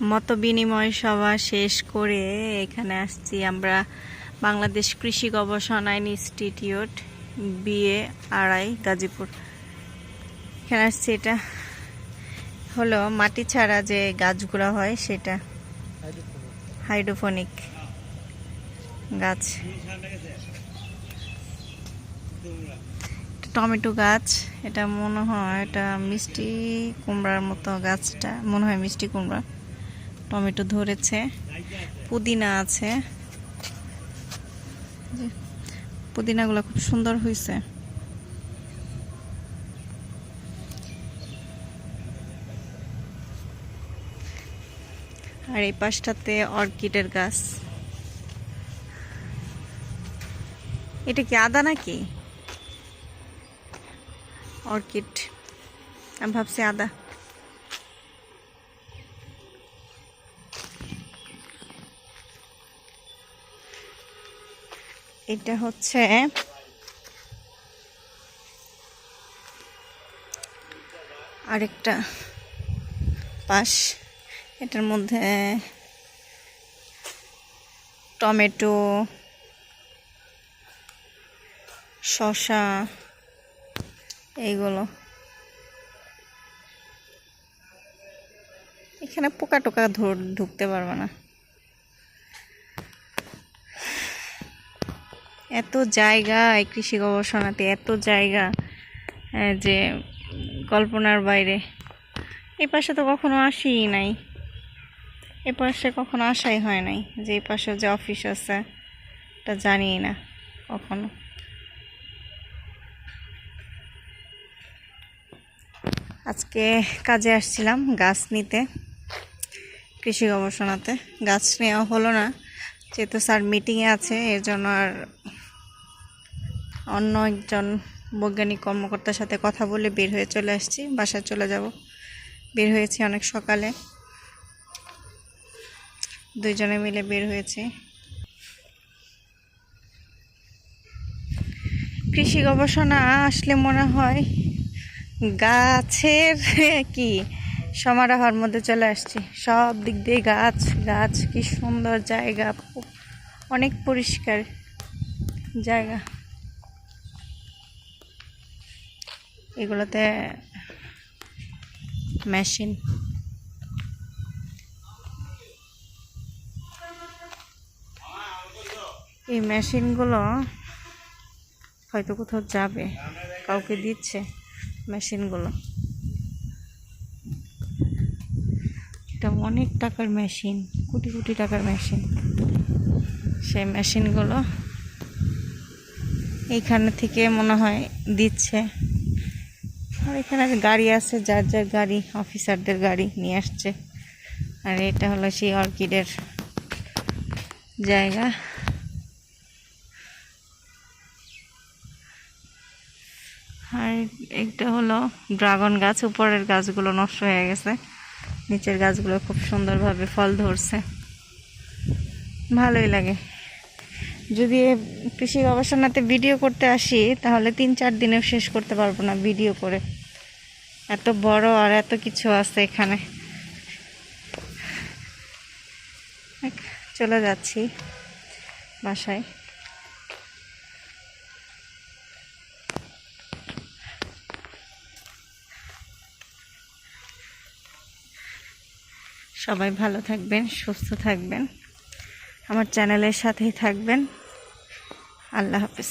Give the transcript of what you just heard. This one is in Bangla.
মত বিনিময় সভা শেষ করে এখানে আসছি আমরা বাংলাদেশ কৃষি গবেষণা ইনস্টিটিউট বিএ আড়াই গাজীপুর। এখানে আসছি, এটা হলো মাটি ছাড়া যে গাছগুলো হয় সেটা হাইড্রোপনিক গাছ। টমেটো গাছ, এটা মনে হয় এটা মিষ্টি কুমড়ার মতো, গাছটা মনে হয় মিষ্টি কুমড়া। টমেটো ধরেছে, পুদিনা আছে, পুদিনাগুলো খুব সুন্দর হয়েছে। আর এই পাশটাতে অর্কিডের গাছ। এটা কি আদা নাকি? অর্কিড, আমি ভাবছি আদা। এটা হচ্ছে আরেকটা পাশ, এটার মধ্যে টমেটো, শসা, এইগুলো। এখানে পোকা টোকা ঢুকতে পারবে না। এত জায়গা এই কৃষি গবেষণাতে, এত জায়গা যে কল্পনার বাইরে। এই পাশে তো কখনো আসিই নাই, এ পাশে কখনো আসাই হয় নাই, যে এই পাশে যে অফিস আছে এটা জানিই না কখনো। আজকে কাজে আসছিলাম গাছ নিতে, কৃষি গবেষণাতে। গাছ নেওয়া হলো না, যেহেতু স্যার মিটিংয়ে আছে, এর জন্য আর অন্য একজন বৈজ্ঞানিক কর্মকর্তার সাথে কথা বলে বের হয়ে চলে আসছি, বাসায় চলে যাব। বের হয়েছি অনেক সকালে, দুইজনে মিলে বের হয়েছি। কৃষি গবেষণা আসলে মনে হয় গাছের কি সমারোহের মধ্যে চলে আসছি। সব দিক দিয়ে গাছ গাছ, কি সুন্দর জায়গা, অনেক পরিষ্কার জায়গা। এগুলোতে মেশিন, এই মেশিনগুলো হয়তো কোথাও যাবে, কাউকে দিচ্ছে মেশিনগুলো। এটা অনেক টাকার মেশিন, কোটি কোটি টাকার মেশিন। সেই মেশিনগুলো এইখানে থেকে মনে হয় দিচ্ছে। আর এখানে গাড়ি আছে, যার যার গাড়ি, অফিসারদের গাড়ি নিয়ে আসছে। আর এটা হলো সেই অর্কিডের জায়গা। আর এটা হলো ড্রাগন গাছ, উপরের গাছগুলো নষ্ট হয়ে গেছে, নিচের গাছগুলো খুব সুন্দরভাবে ফল ধরছে, ভালোই লাগে। যদি কৃষি গবেষণাতে ভিডিও করতে আসি তাহলে 3-4 দিনেও শেষ করতে পারবো না ভিডিও করে, এত বড় আর এত কিছু আছে এখানে। চলে যাচ্ছি বাসায়। সবাই ভালো থাকবেন, সুস্থ থাকবেন, আমার চ্যানেলের সাথেই থাকবেন। আল্লাহ হাফেজ।